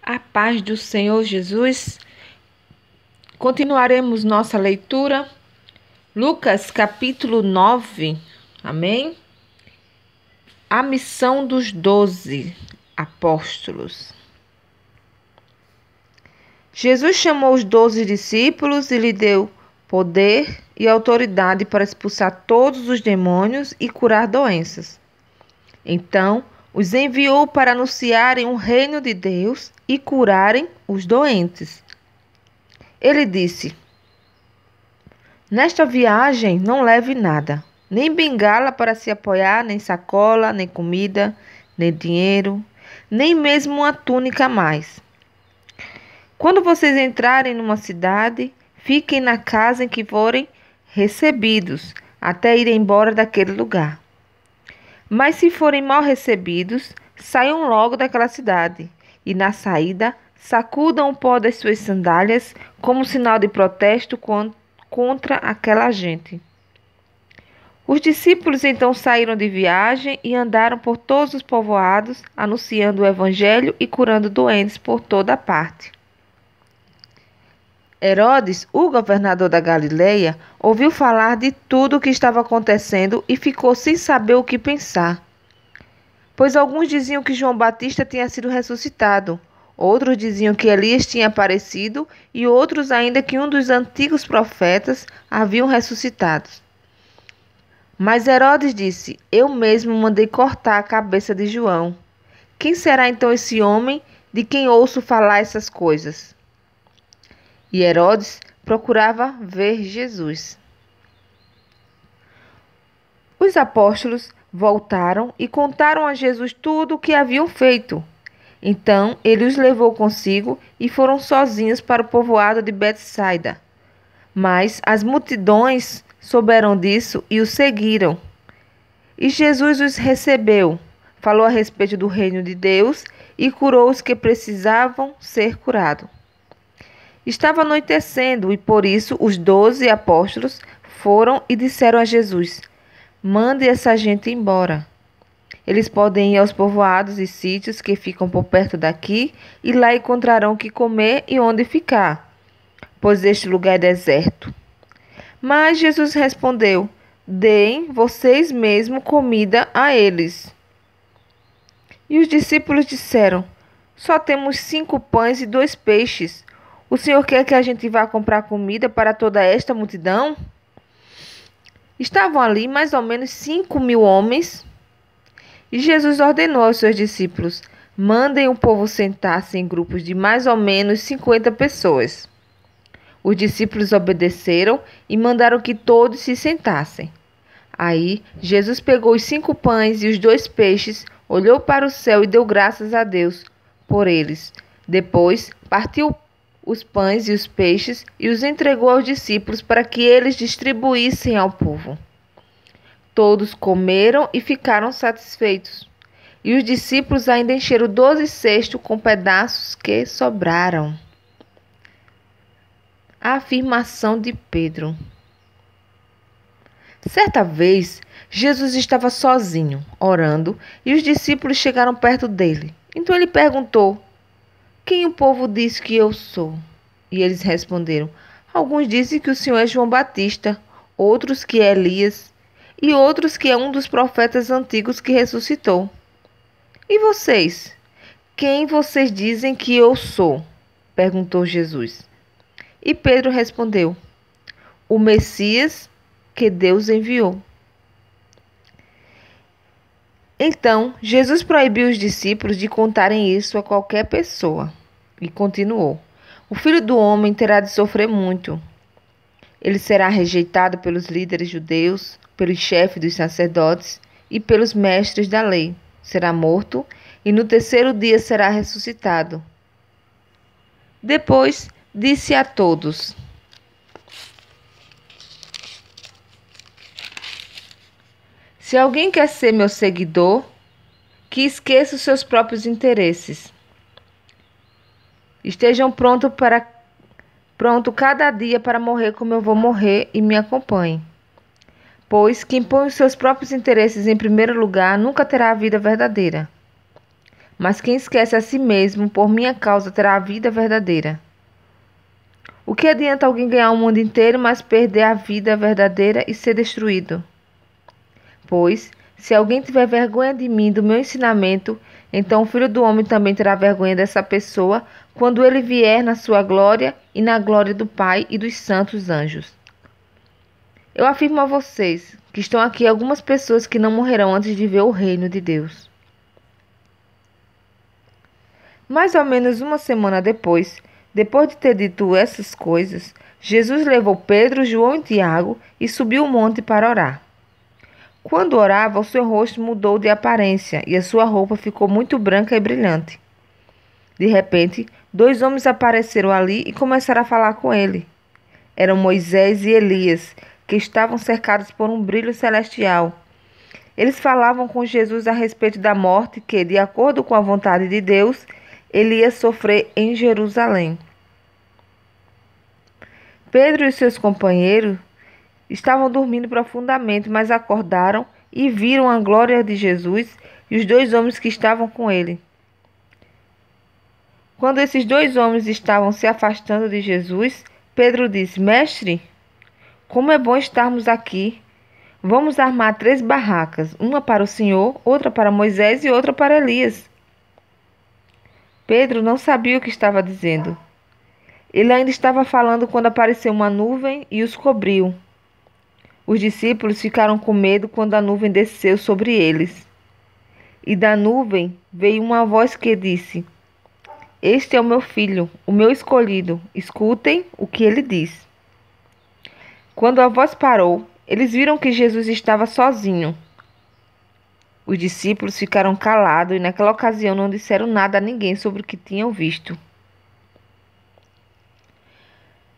A paz do Senhor Jesus. Continuaremos nossa leitura. Lucas capítulo 9. Amém? A missão dos 12 apóstolos. Jesus chamou os 12 discípulos e lhe deu poder e autoridade para expulsar todos os demônios e curar doenças. Então, os enviou para anunciarem o reino de Deus e curarem os doentes. Ele disse: Nesta viagem não leve nada, nem bengala para se apoiar, nem sacola, nem comida, nem dinheiro, nem mesmo uma túnica a mais. Quando vocês entrarem numa cidade, fiquem na casa em que forem recebidos, até ir embora daquele lugar. Mas se forem mal recebidos, saiam logo daquela cidade, e na saída sacudam o pó das suas sandálias como sinal de protesto contra aquela gente. Os discípulos então saíram de viagem e andaram por todos os povoados, anunciando o evangelho e curando doentes por toda parte. Herodes, o governador da Galileia, ouviu falar de tudo o que estava acontecendo e ficou sem saber o que pensar. Pois alguns diziam que João Batista tinha sido ressuscitado, outros diziam que Elias tinha aparecido e outros ainda que um dos antigos profetas haviam ressuscitado. Mas Herodes disse: Eu mesmo mandei cortar a cabeça de João. Quem será então esse homem de quem ouço falar essas coisas? E Herodes procurava ver Jesus. Os apóstolos voltaram e contaram a Jesus tudo o que haviam feito. Então ele os levou consigo e foram sozinhos para o povoado de Betsaida. Mas as multidões souberam disso e o seguiram. E Jesus os recebeu, falou a respeito do reino de Deus e curou os que precisavam ser curados. Estava anoitecendo e por isso os 12 apóstolos foram e disseram a Jesus: Mande essa gente embora. Eles podem ir aos povoados e sítios que ficam por perto daqui e lá encontrarão o que comer e onde ficar, pois este lugar é deserto. Mas Jesus respondeu: Deem vocês mesmos comida a eles. E os discípulos disseram: Só temos 5 pães e 2 peixes. O Senhor quer que a gente vá comprar comida para toda esta multidão? Estavam ali mais ou menos 5.000 homens. E Jesus ordenou aos seus discípulos: Mandem o povo sentar-se em grupos de mais ou menos 50 pessoas. Os discípulos obedeceram e mandaram que todos se sentassem. Aí Jesus pegou os 5 pães e os 2 peixes, olhou para o céu e deu graças a Deus por eles. Depois partiu os pães e os peixes e os entregou aos discípulos para que eles distribuíssem ao povo. Todos comeram e ficaram satisfeitos. E os discípulos ainda encheram 12 cestos com pedaços que sobraram. A afirmação de Pedro. Certa vez, Jesus estava sozinho, orando, e os discípulos chegaram perto dele. Então ele perguntou: Quem o povo diz que eu sou? E eles responderam: Alguns dizem que o Senhor é João Batista, outros que é Elias, e outros que é um dos profetas antigos que ressuscitou. E vocês? Quem vocês dizem que eu sou? Perguntou Jesus. E Pedro respondeu: O Messias que Deus enviou. Então, Jesus proibiu os discípulos de contarem isso a qualquer pessoa. E continuou: O Filho do Homem terá de sofrer muito. Ele será rejeitado pelos líderes judeus, pelos chefes dos sacerdotes e pelos mestres da lei. Será morto e no 3º dia será ressuscitado. Depois disse a todos: Se alguém quer ser meu seguidor, que esqueça os seus próprios interesses. Estejam pronto cada dia para morrer como eu vou morrer e me acompanhem. Pois quem põe os seus próprios interesses em primeiro lugar nunca terá a vida verdadeira. mas quem esquece a si mesmo por minha causa terá a vida verdadeira. O que adianta alguém ganhar o mundo inteiro, mas perder a vida verdadeira e ser destruído? Pois, se alguém tiver vergonha de mim, do meu ensinamento, então o Filho do Homem também terá vergonha dessa pessoa, quando ele vier na sua glória e na glória do Pai e dos santos anjos. Eu afirmo a vocês que estão aqui algumas pessoas que não morrerão antes de ver o reino de Deus. Mais ou menos uma semana depois de ter dito essas coisas, Jesus levou Pedro, João e Tiago e subiu o monte para orar. Quando orava, o seu rosto mudou de aparência e a sua roupa ficou muito branca e brilhante. De repente, 2 homens apareceram ali e começaram a falar com ele. Eram Moisés e Elias, que estavam cercados por um brilho celestial. Eles falavam com Jesus a respeito da morte que, de acordo com a vontade de Deus, ele ia sofrer em Jerusalém. Pedro e seus companheiros estavam dormindo profundamente, mas acordaram e viram a glória de Jesus e os 2 homens que estavam com ele. Quando esses 2 homens estavam se afastando de Jesus, Pedro disse: Mestre, como é bom estarmos aqui. Vamos armar 3 barracas, uma para o Senhor, outra para Moisés e outra para Elias. Pedro não sabia o que estava dizendo. Ele ainda estava falando quando apareceu uma nuvem e os cobriu. Os discípulos ficaram com medo quando a nuvem desceu sobre eles. E da nuvem veio uma voz que disse: Este é o meu filho, o meu escolhido. Escutem o que ele diz. Quando a voz parou, eles viram que Jesus estava sozinho. Os discípulos ficaram calados e naquela ocasião não disseram nada a ninguém sobre o que tinham visto.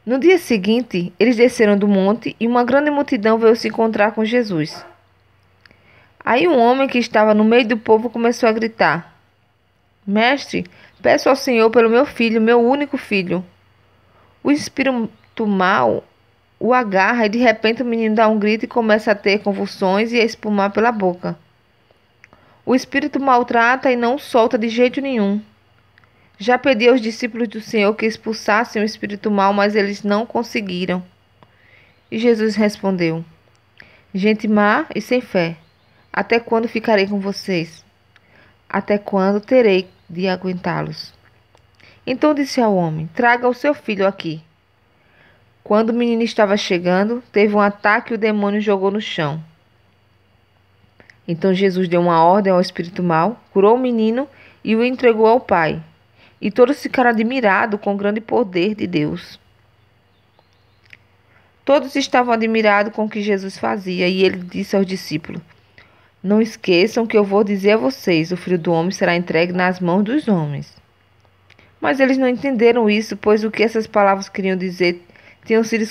No dia seguinte, eles desceram do monte e uma grande multidão veio se encontrar com Jesus. Aí um homem que estava no meio do povo começou a gritar: Mestre, peço ao Senhor pelo meu filho, meu único filho. O espírito mau o agarra e de repente o menino dá um grito e começa a ter convulsões e a espumar pela boca. O espírito maltrata e não o solta de jeito nenhum. Já pedi aos discípulos do Senhor que expulsassem o espírito mau, mas eles não conseguiram. E Jesus respondeu: Gente má e sem fé, até quando ficarei com vocês? Até quando terei de aguentá-los? Então disse ao homem: Traga o seu filho aqui. Quando o menino estava chegando, teve um ataque e o demônio jogou no chão. Então Jesus deu uma ordem ao espírito mau, curou o menino e o entregou ao pai. E todos ficaram admirados com o grande poder de Deus. Todos estavam admirados com o que Jesus fazia, e ele disse aos discípulos: Não esqueçam que eu vou dizer a vocês, o Filho do Homem será entregue nas mãos dos homens. Mas eles não entenderam isso, pois o que essas palavras queriam dizer tinham sido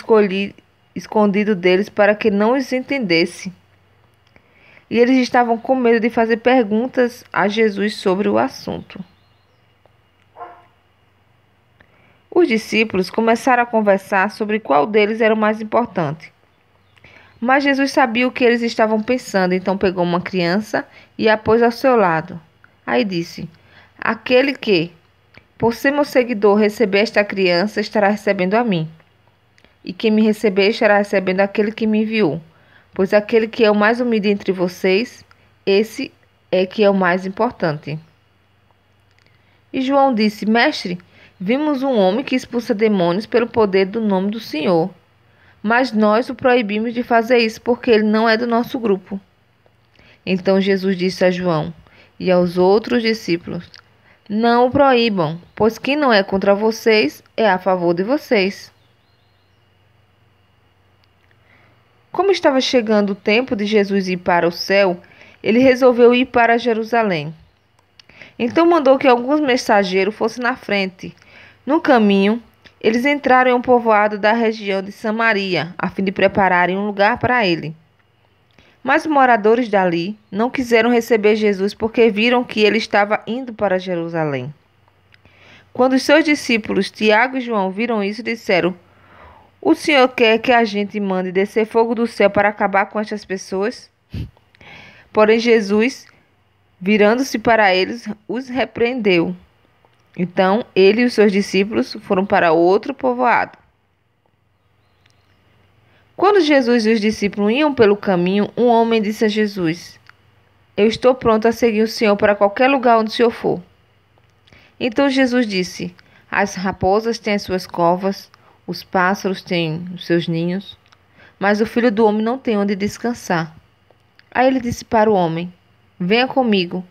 escondido deles para que não os entendesse. E eles estavam com medo de fazer perguntas a Jesus sobre o assunto. Os discípulos começaram a conversar sobre qual deles era o mais importante. Mas Jesus sabia o que eles estavam pensando, então pegou uma criança e a pôs ao seu lado. Aí disse: Aquele que, por ser meu seguidor, receber esta criança, estará recebendo a mim. E quem me receber estará recebendo aquele que me enviou. Pois aquele que é o mais humilde entre vocês, esse é que é o mais importante. E João disse: Mestre, vimos um homem que expulsa demônios pelo poder do nome do Senhor. Mas nós o proibimos de fazer isso porque ele não é do nosso grupo. Então Jesus disse a João e aos outros discípulos: Não o proíbam, pois quem não é contra vocês é a favor de vocês. Como estava chegando o tempo de Jesus ir para o céu, ele resolveu ir para Jerusalém. Então mandou que alguns mensageiros fossem na frente. No caminho, eles entraram em um povoado da região de Samaria, a fim de prepararem um lugar para ele. Mas os moradores dali não quiseram receber Jesus porque viram que ele estava indo para Jerusalém. Quando os seus discípulos Tiago e João viram isso, disseram: O Senhor quer que a gente mande descer fogo do céu para acabar com estas pessoas? Porém, Jesus Virando-se para eles, os repreendeu. Então ele e os seus discípulos foram para outro povoado. Quando Jesus e os discípulos iam pelo caminho, um homem disse a Jesus: Eu estou pronto a seguir o Senhor para qualquer lugar onde o Senhor for. Então Jesus disse: As raposas têm as suas covas, os pássaros têm os seus ninhos, mas o filho do homem não tem onde descansar. Aí ele disse para o homem: Venha comigo.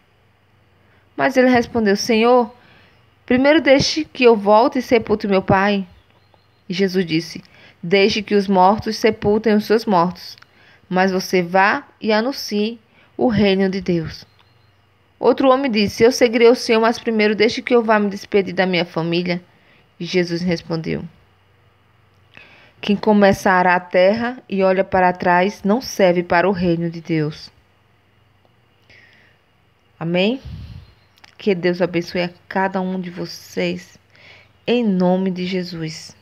Mas ele respondeu: Senhor, primeiro deixe que eu volte e sepulte meu pai. E Jesus disse: Deixe que os mortos sepultem os seus mortos, mas você vá e anuncie o reino de Deus. Outro homem disse: Eu seguirei o Senhor, mas primeiro deixe que eu vá me despedir da minha família. E Jesus respondeu: Quem começa a arar a terra e olha para trás não serve para o reino de Deus. Amém? Que Deus abençoe a cada um de vocês, em nome de Jesus.